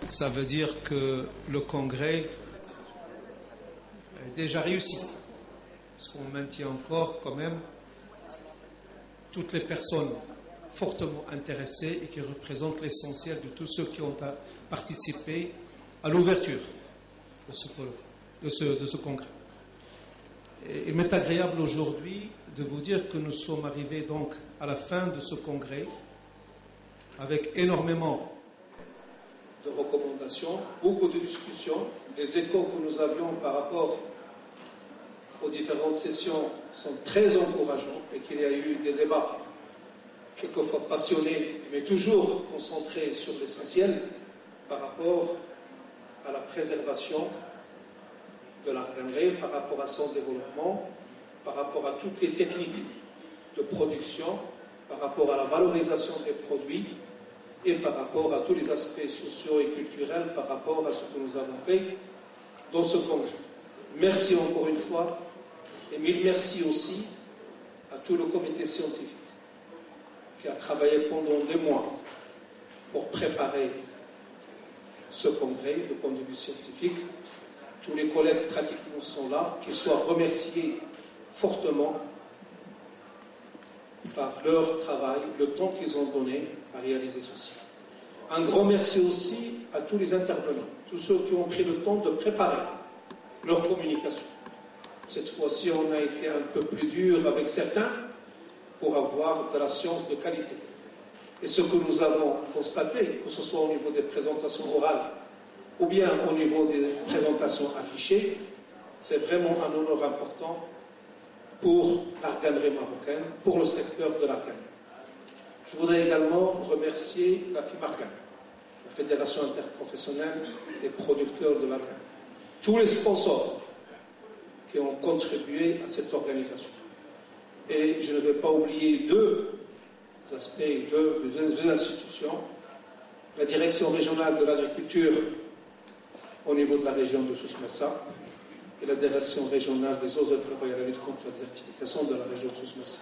Ça veut dire que le congrès est déjà réussi, parce qu'on maintient encore quand même toutes les personnes fortement intéressées et qui représentent l'essentiel de tous ceux qui ont participé à l'ouverture de ce congrès. Et il m'est agréable aujourd'hui de vous dire que nous sommes arrivés donc à la fin de ce congrès avec énormément de recommandations, beaucoup de discussions. Les échos que nous avions par rapport aux différentes sessions sont très encourageants et qu'il y a eu des débats quelquefois passionnés, mais toujours concentrés sur l'essentiel par rapport à la préservation de l'Arganré, par rapport à son développement, par rapport à toutes les techniques de production, par rapport à la valorisation des produits et par rapport à tous les aspects sociaux et culturels par rapport à ce que nous avons fait dans ce congrès. Merci encore une fois et mille merci aussi à tout le comité scientifique qui a travaillé pendant des mois pour préparer ce congrès de point de vue scientifique. Tous les collègues pratiquement sont là, qu'ils soient remerciés fortement par leur travail, le temps qu'ils ont donné à réaliser ceci. Un grand merci aussi à tous les intervenants, tous ceux qui ont pris le temps de préparer leur communication. Cette fois-ci, on a été un peu plus dur avec certains pour avoir de la science de qualité. Et ce que nous avons constaté, que ce soit au niveau des présentations orales ou bien au niveau des présentations affichées, c'est vraiment un honneur important pour l'Arganré marocaine, pour le secteur de la canne. Je voudrais également remercier la FIMARCAN, la Fédération interprofessionnelle des producteurs de la canne, tous les sponsors qui ont contribué à cette organisation. Et je ne vais pas oublier deux aspects, deux institutions, la Direction régionale de l'agriculture au niveau de la région de Souss-Massa et la Direction régionale des eaux et forêts et la lutte contre la désertification de la région de Souss-Massa.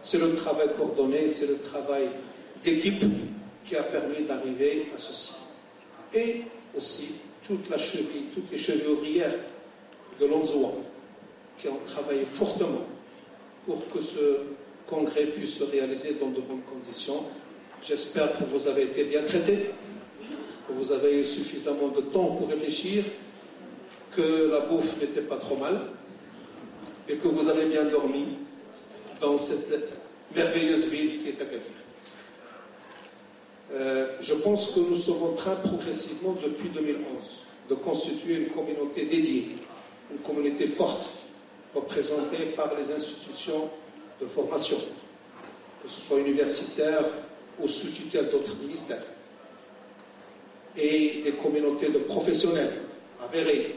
C'est le travail coordonné, c'est le travail d'équipe qui a permis d'arriver à ceci. Et aussi toutes les chevilles ouvrières de l'Onzoua qui ont travaillé fortement pour que ce congrès puisse se réaliser dans de bonnes conditions. J'espère que vous avez été bien traités, que vous avez eu suffisamment de temps pour réfléchir, que la bouffe n'était pas trop mal et que vous avez bien dormi dans cette merveilleuse ville qui est Agadir. Je pense que nous sommes en train progressivement depuis 2011 de constituer une communauté dédiée, une communauté forte, représentée par les institutions de formation, que ce soit universitaires ou sous tutelle d'autres ministères, et des communautés de professionnels avérés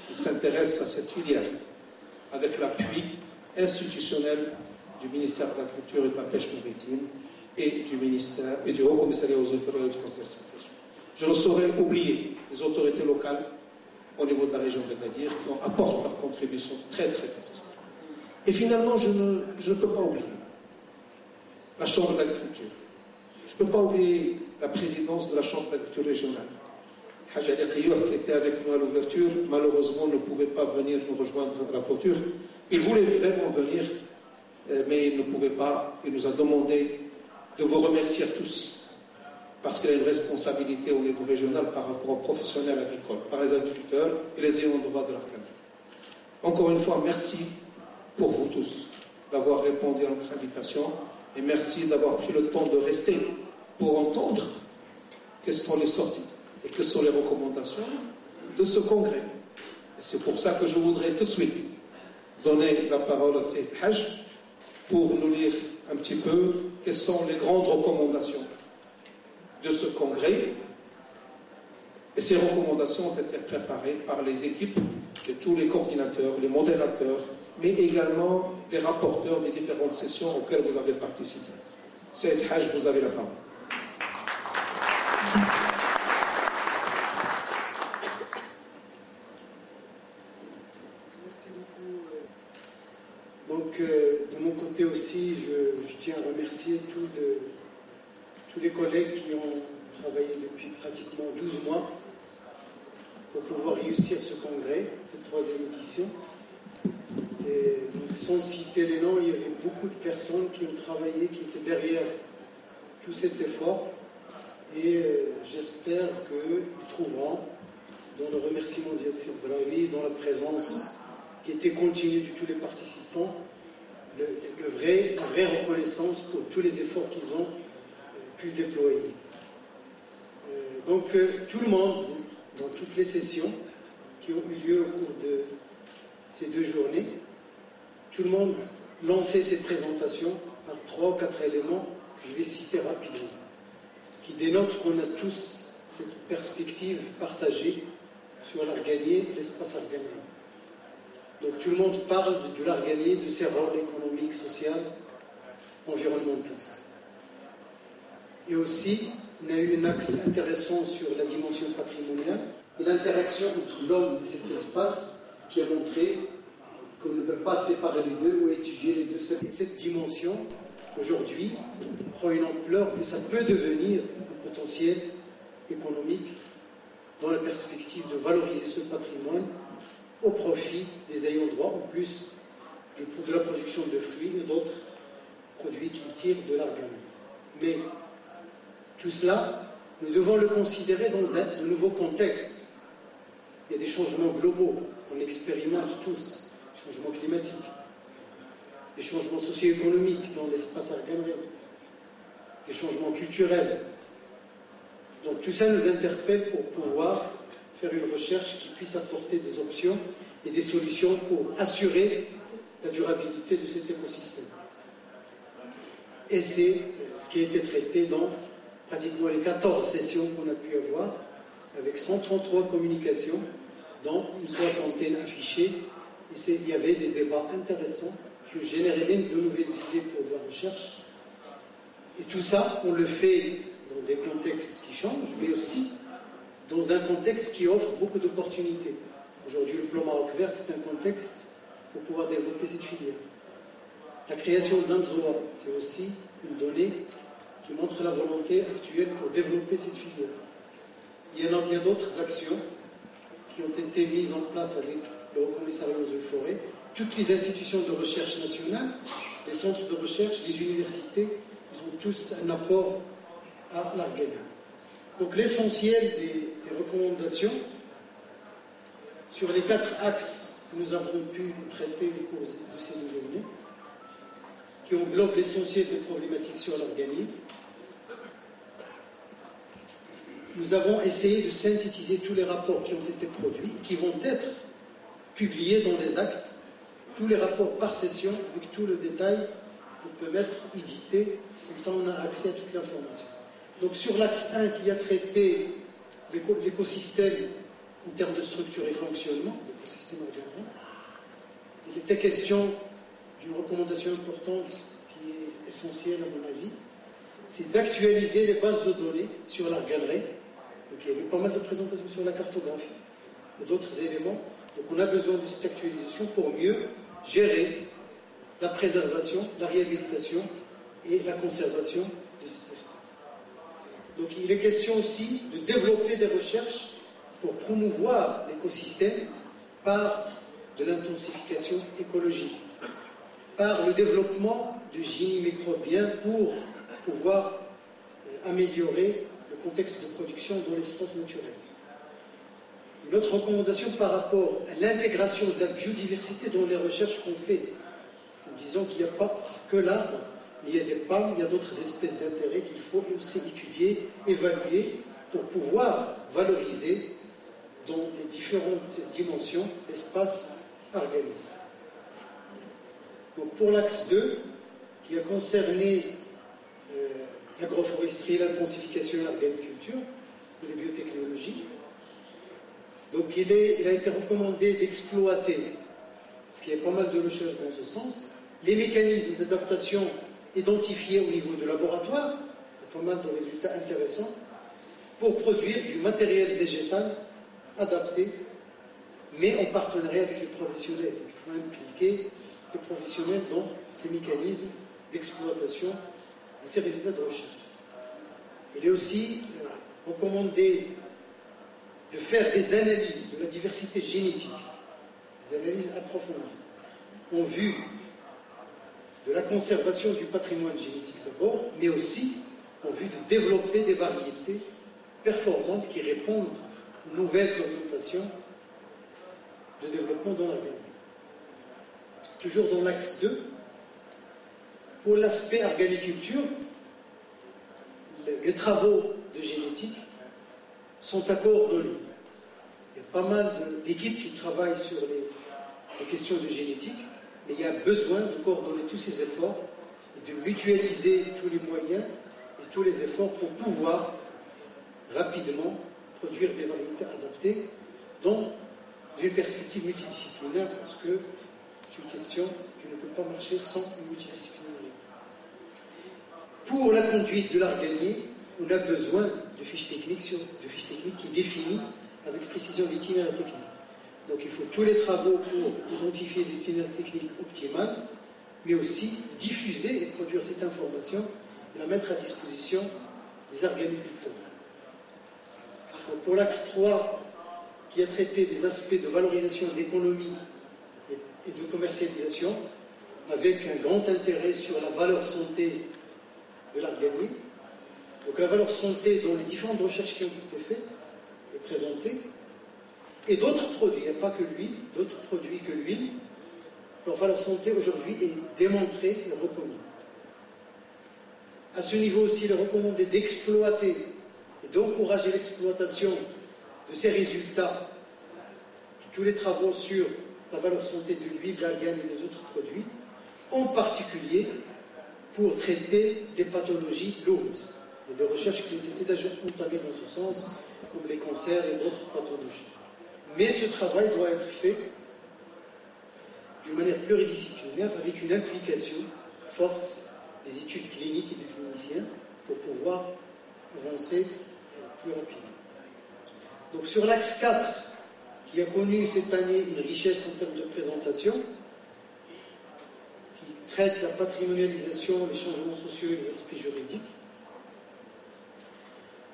qui s'intéressent à cette filière, avec l'appui institutionnel du ministère de l'Agriculture et de la Pêche maritime et du ministère et du Haut Commissariat aux eaux et forêts et de conservation. Je ne saurais oublier les autorités locales au niveau de la région d'Agadir qui apportent leur contribution très très forte. Et finalement, je ne peux pas oublier la Chambre d'agriculture. Je ne peux pas oublier la présidence de la Chambre d'agriculture régionale. Haj Ali Qayour, qui était avec nous à l'ouverture, malheureusement ne pouvait pas venir nous rejoindre à la clôture. Il voulait vraiment venir, mais il ne pouvait pas. Il nous a demandé de vous remercier tous, parce qu'il y a une responsabilité au niveau régional par rapport aux professionnels agricoles, par les agriculteurs et les ayants droit de l'Arganré. Encore une fois, merci pour vous tous d'avoir répondu à notre invitation et merci d'avoir pris le temps de rester pour entendre quelles sont les sorties et quelles sont les recommandations de ce congrès. Et c'est pour ça que je voudrais tout de suite donner la parole à Seyd Haj pour nous lire un petit peu quelles sont les grandes recommandations de ce congrès. Et ces recommandations ont été préparées par les équipes de tous les coordinateurs, les modérateurs, mais également les rapporteurs des différentes sessions auxquelles vous avez participé. Seyd Haj, vous avez la parole. Merci beaucoup. Donc, de mon côté aussi, je tiens à remercier tous les collègues qui ont travaillé depuis pratiquement 12 mois pour pouvoir réussir ce congrès, cette 3e édition. Et donc, sans citer les noms, il y avait beaucoup de personnes qui ont travaillé, qui étaient derrière tout cet effort. Et j'espère qu'ils trouveront, dans le remerciement d'Yassir Draoui, dans la présence qui était continue de tous les participants, la vraie reconnaissance pour tous les efforts qu'ils ont pu déployer. Donc tout le monde, dans toutes les sessions qui ont eu lieu au cours de ces 2 journées, tout le monde lançait ses présentations par 3 ou 4 éléments que je vais citer rapidement, qui dénotent qu'on a tous cette perspective partagée sur l'art gagné et l'espace art gagné. Donc tout le monde parle de l'art gagné, de ses rôles économiques, sociaux, environnementaux. Et aussi, on a eu un axe intéressant sur la dimension patrimoniale et l'interaction entre l'homme et cet espace qui a montré qu'on ne peut pas séparer les deux ou étudier les deux. Cette dimension, aujourd'hui, prend une ampleur que ça peut devenir un potentiel économique dans la perspective de valoriser ce patrimoine au profit des ayants droit, en plus de la production de fruits et d'autres produits qui tirent de l'art gagné. Mais tout cela, nous devons le considérer dans un nouveau contexte. Il y a des changements globaux qu'on expérimente tous, des changements climatiques, des changements socio-économiques dans l'espace art gagné, des changements culturels. Donc tout ça nous interpelle pour pouvoir faire une recherche qui puisse apporter des options et des solutions pour assurer la durabilité de cet écosystème. Et c'est ce qui a été traité dans pratiquement les 14 sessions qu'on a pu avoir, avec 133 communications, dont une 60aine affichées. Et il y avait des débats intéressants qui ont généré même de nouvelles idées pour de la recherche. Et tout ça, on le fait dans des contextes qui changent, mais aussi dans un contexte qui offre beaucoup d'opportunités. Aujourd'hui, le plan Maroc Vert, c'est un contexte pour pouvoir développer cette filière. La création d'Amzoa, c'est aussi une donnée qui montre la volonté actuelle pour développer cette filière. Il y a d'autres actions qui ont été mises en place avec le Haut Commissariat aux eaux et forêts. Toutes les institutions de recherche nationales, les centres de recherche, les universités, ils ont tous un apport à l'art gagné. Donc l'essentiel des recommandations sur les 4 axes que nous avons pu traiter au cours de ces 2 journées, qui englobent l'essentiel des problématiques sur l'art gagné, nous avons essayé de synthétiser tous les rapports qui ont été produits et qui vont être publiés dans les actes, tous les rapports par session, avec tout le détail qui peut être édité, comme ça on a accès à toute l'information. Donc sur l'axe 1 qui a traité l'écosystème en termes de structure et fonctionnement, l'écosystème organique, il était question d'une recommandation importante qui est essentielle à mon avis, c'est d'actualiser les bases de données sur l'art galerie. Donc il y a eu pas mal de présentations sur la cartographie et d'autres éléments. Donc on a besoin de cette actualisation pour mieux gérer la préservation, la réhabilitation et la conservation de cet espace. Donc il est question aussi de développer des recherches pour promouvoir l'écosystème par de l'intensification écologique, par le développement du génie microbien pour pouvoir améliorer le contexte de production dans l'espace naturel. Une autre recommandation par rapport à l'intégration de la biodiversité dans les recherches qu'on fait. Nous disons qu'il n'y a pas que l'arbre, mais il y a des palmes, il y a d'autres espèces d'intérêt qu'il faut aussi étudier, évaluer pour pouvoir valoriser dans les différentes dimensions l'espace organique. Donc pour l'axe 2, qui a concerné l'agroforesterie, l'intensification et l'agriculture, et les biotechnologies, donc il a été recommandé d'exploiter, parce qu'il y a pas mal de recherches dans ce sens, les mécanismes d'adaptation identifiés au niveau de laboratoire, il y a pas mal de résultats intéressants, pour produire du matériel végétal adapté, mais en partenariat avec les professionnels. Donc, il faut impliquer les professionnels dans ces mécanismes d'exploitation de ces résultats de recherche. Il est aussi recommandé de faire des analyses de la diversité génétique, des analyses approfondies, en vue de la conservation du patrimoine génétique d'abord, mais aussi en vue de développer des variétés performantes qui répondent aux nouvelles orientations de développement dans l'organisme. Toujours dans l'axe 2, pour l'aspect organiculture, les travaux de génétique sont à coordonner. Il y a pas mal d'équipes qui travaillent sur les questions de génétique, mais il y a besoin de coordonner tous ces efforts et de mutualiser tous les moyens et tous les efforts pour pouvoir rapidement produire des variétés adaptées dans une perspective multidisciplinaire, parce que c'est une question qui ne peut pas marcher sans une multidisciplinarité. Pour la conduite de l'art gagné, on a besoin de fiches techniques qui définissent avec précision l'itinéraire technique. Donc il faut tous les travaux pour identifier des itinéraires techniques optimales, mais aussi diffuser et produire cette information et la mettre à disposition des organiculteurs. Pour l'axe 3, qui a traité des aspects de valorisation d'économie et de commercialisation, avec un grand intérêt sur la valeur santé de l'art gagné. Donc la valeur santé dans les différentes recherches qui ont été faites est présentée. Et d'autres produits, il n'y a pas que l'huile, d'autres produits que l'huile, leur valeur santé aujourd'hui est démontrée et reconnue. À ce niveau aussi, il est recommandé d'exploiter et d'encourager l'exploitation de ces résultats, de tous les travaux sur la valeur santé de l'huile, d'argane et des autres produits, en particulier pour traiter des pathologies lourdes. Il y a des recherches qui ont été déjà entamées dans ce sens, comme les cancers et d'autres pathologies. Mais ce travail doit être fait d'une manière pluridisciplinaire, avec une implication forte des études cliniques et des cliniciens pour pouvoir avancer plus rapidement. Donc sur l'axe 4, qui a connu cette année une richesse en termes de présentation, qui traite la patrimonialisation, les changements sociaux et les aspects juridiques,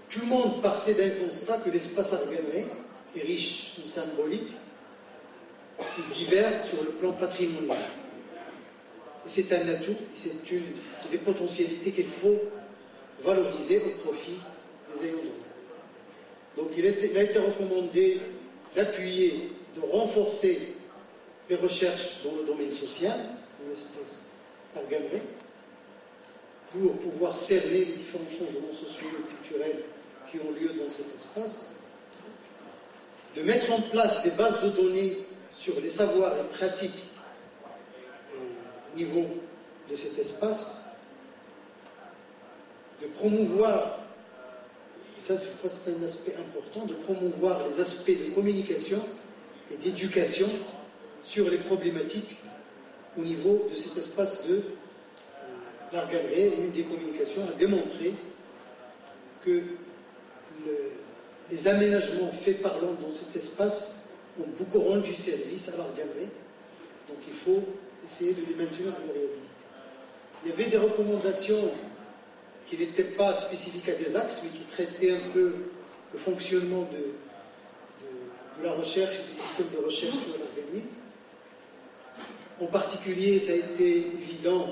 tout le monde partait d'un constat que l'espace arganéen est riche en symbolique et divers sur le plan patrimonial. Et c'est un atout, c'est des potentialités qu'il faut valoriser au profit des ayants droit. Donc il a été recommandé d'appuyer, de renforcer les recherches dans le domaine social, dans l'espace arganéen, pour pouvoir cerner les différents changements sociaux et culturels qui ont lieu dans cet espace, de mettre en place des bases de données sur les savoirs et pratiques au niveau de cet espace, de promouvoir, et ça c'est un aspect important, de promouvoir les aspects de communication et d'éducation sur les problématiques au niveau de cet espace de l'art galerie. Une des communications a démontré que les aménagements faits par l'homme dans cet espace ont beaucoup rendu service à l'art galerie. Donc il faut essayer de les maintenir dans la réhabilité. Il y avait des recommandations qui n'étaient pas spécifiques à des axes, mais qui traitaient un peu le fonctionnement de la recherche et des systèmes de recherche sur l'art gagné. En particulier, ça a été évident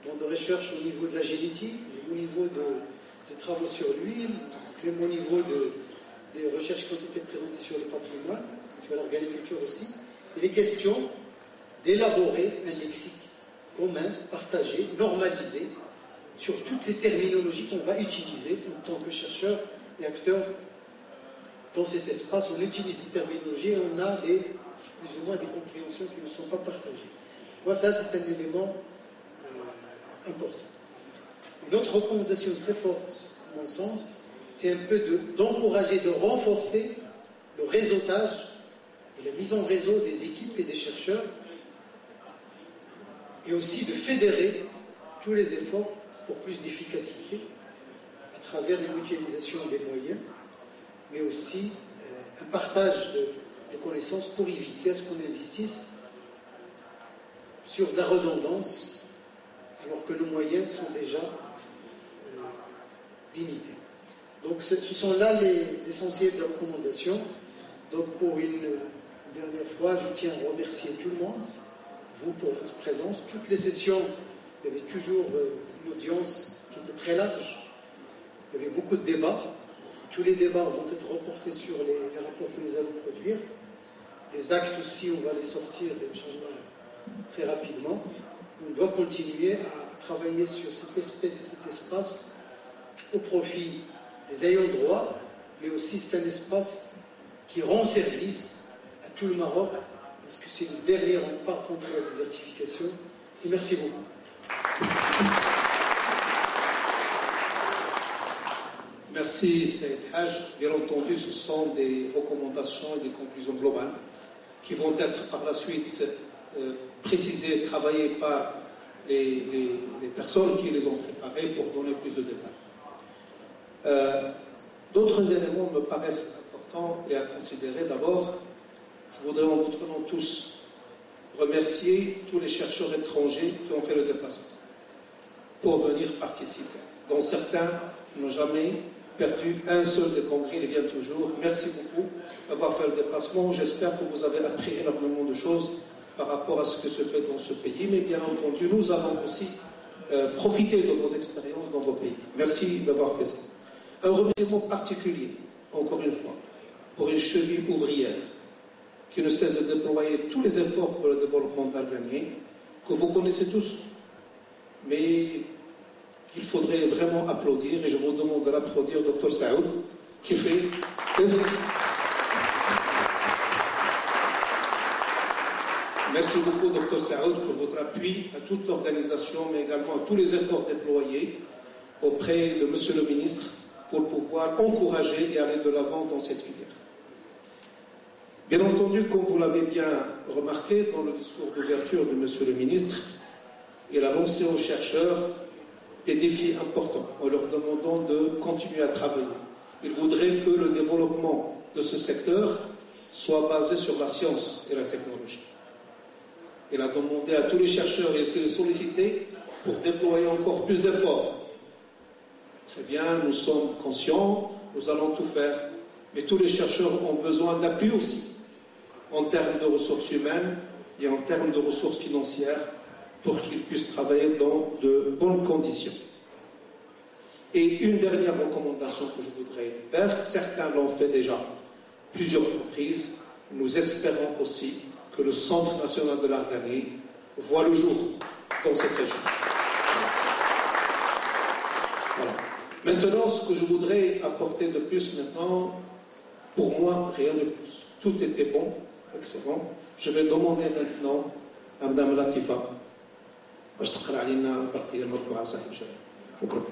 dans des recherches au niveau de la génétique, au niveau des travaux sur l'huile, même au niveau des recherches qui ont été présentées sur le patrimoine, sur l'organiculture aussi. Il est question d'élaborer un lexique commun, partagé, normalisé, sur toutes les terminologies qu'on va utiliser en tant que chercheurs et acteurs dans cet espace. On utilise des terminologies et on a plus ou moins des compréhensions qui ne sont pas partagées. Je crois que ça, c'est un élément important. Une autre recommandation très forte, à mon sens, c'est un peu d'encourager, de renforcer le réseautage et la mise en réseau des équipes et des chercheurs, et aussi de fédérer tous les efforts pour plus d'efficacité à travers la mutualisation des moyens, mais aussi un partage de connaissances pour éviter à ce qu'on investisse sur de la redondance, alors que nos moyens sont déjà limités. Donc Donc ce sont là l'essentiel des recommandations. Donc pour une dernière fois, je tiens à remercier tout le monde, vous pour votre présence. Toutes les sessions, il y avait toujours une audience qui était très large. Il y avait beaucoup de débats. Tous les débats vont être reportés sur les rapports que nous allons produire. Les actes aussi, on va les sortir, Inch'Allah, très rapidement. On doit continuer à travailler sur cette espèce et cet espace au profit des ayants droit, mais aussi c'est un espace qui rend service à tout le Maroc, parce que c'est le dernier rempart contre la désertification. Et merci beaucoup. Merci, Saïd Haj. Bien entendu, ce sont des recommandations et des conclusions globales qui vont être par la suite précisées, travaillées par les personnes qui les ont préparées pour donner plus de détails. D'autres éléments me paraissent importants et à considérer. D'abord, je voudrais en votre nom tous remercier tous les chercheurs étrangers qui ont fait le déplacement pour venir participer, dont certains n'ont jamais perdu un seul des congrès, ils viennent toujours. Merci beaucoup d'avoir fait le déplacement. J'espère que vous avez appris énormément de choses par rapport à ce que se fait dans ce pays, mais bien entendu, nous avons aussi profité de vos expériences dans vos pays. Merci d'avoir fait ça. Un remerciement particulier, encore une fois, pour une cheville ouvrière qui ne cesse de déployer tous les efforts pour le développement d'Arganie, que vous connaissez tous, mais qu'il faudrait vraiment applaudir, et je vous demande de l'applaudir, Dr Saoud, qui fait des... Merci beaucoup, Dr Saoud, pour votre appui à toute l'organisation, mais également à tous les efforts déployés auprès de Monsieur le Ministre pour pouvoir encourager et aller de l'avant dans cette filière. Bien entendu, comme vous l'avez bien remarqué dans le discours d'ouverture de Monsieur le Ministre, il a lancé aux chercheurs des défis importants en leur demandant de continuer à travailler. Il voudrait que le développement de ce secteur soit basé sur la science et la technologie. Il a demandé à tous les chercheurs et les solliciter pour déployer encore plus d'efforts. Très bien, nous sommes conscients, nous allons tout faire, mais tous les chercheurs ont besoin d'appui aussi, en termes de ressources humaines et en termes de ressources financières, pour qu'ils puissent travailler dans de bonnes conditions. Et une dernière recommandation que je voudrais faire, certains l'ont fait déjà plusieurs reprises, nous espérons aussi que le Centre national de l'Arganie voit le jour dans cette région. Voilà. Maintenant, ce que je voudrais apporter de plus maintenant, pour moi, rien de plus. Tout était bon, excellent. Je vais demander maintenant à Mme Latifa باش تقرا علينا البرقيه المرفوعه صاحب الجلاله. شكرا.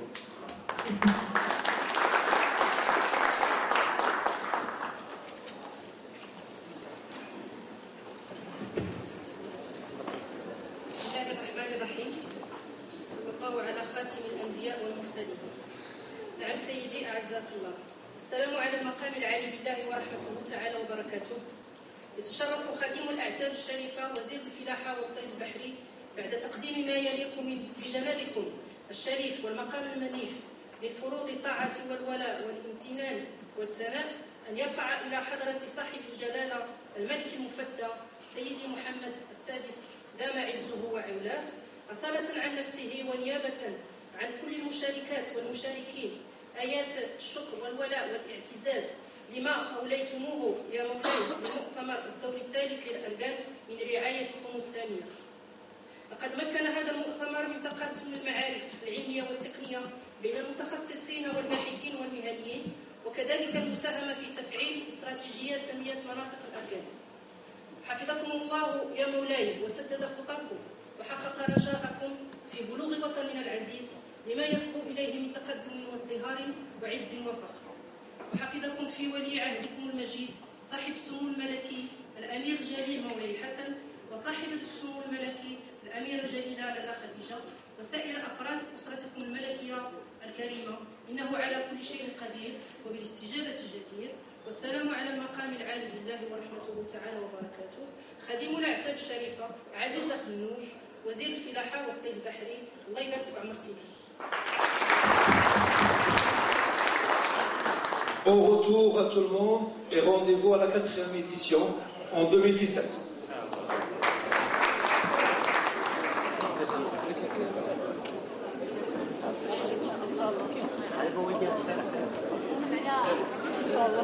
بسم الله الرحمن الرحيم. صلى الله على خاتم الانبياء والمرسلين. نعم سيدي اعزك الله. السلام على المقام العالي بالله ورحمته تعالى وبركاته. يتشرف خادم الاعتاب الشريفه وزير الفلاحه والصيد البحري بعد تقديم ما يليق بجنابكم الشريف والمقام المنيف للفروض الطاعة والولاء والامتنان والثناء أن يرفع إلى حضرة صاحب الجلالة الملك المفدى سيدي محمد السادس دام عزه وعلاه أصالة عن نفسه ونيابة عن كل المشاركات والمشاركين آيات الشكر والولاء والاعتزاز لما أوليتموه يا مولاي للمؤتمر الدوري الثالث للأرجان من رعايتكم السامية. لقد مكن هذا المؤتمر من تقاسم المعارف العلمية والتقنية بين المتخصصين والباحثين والمهنيين وكذلك المساهمة في تفعيل استراتيجيات تنمية مناطق الأرجان. حفظكم الله يا مولاي وسدد خطاكم وحقق رجاءكم في بلوغ وطننا العزيز لما يسبق إليه من تقدم وازدهار وعز وفخر. وحفظكم في ولي عهدكم المجيد صاحب السمو الملكي الأمير الجليل مولاي حسن وصاحبة السمو الملكي الأميرة الجليلة لالا خديجة وسائر أفراد أسرتكم الملكية الكريمة إنه على كل شيء قدير وبالاستجابة جدير. والسلام على المقام العالي بالله ورحمته تعالى وبركاته. خادم الأعتاب الشريفة عزيزة خنوش وزير الفلاحة والصيد البحري. الله يبارك في عمر سيدي. Bon retour à tout le monde et rendez-vous à la 4e édition en 2017. إن شاء الله.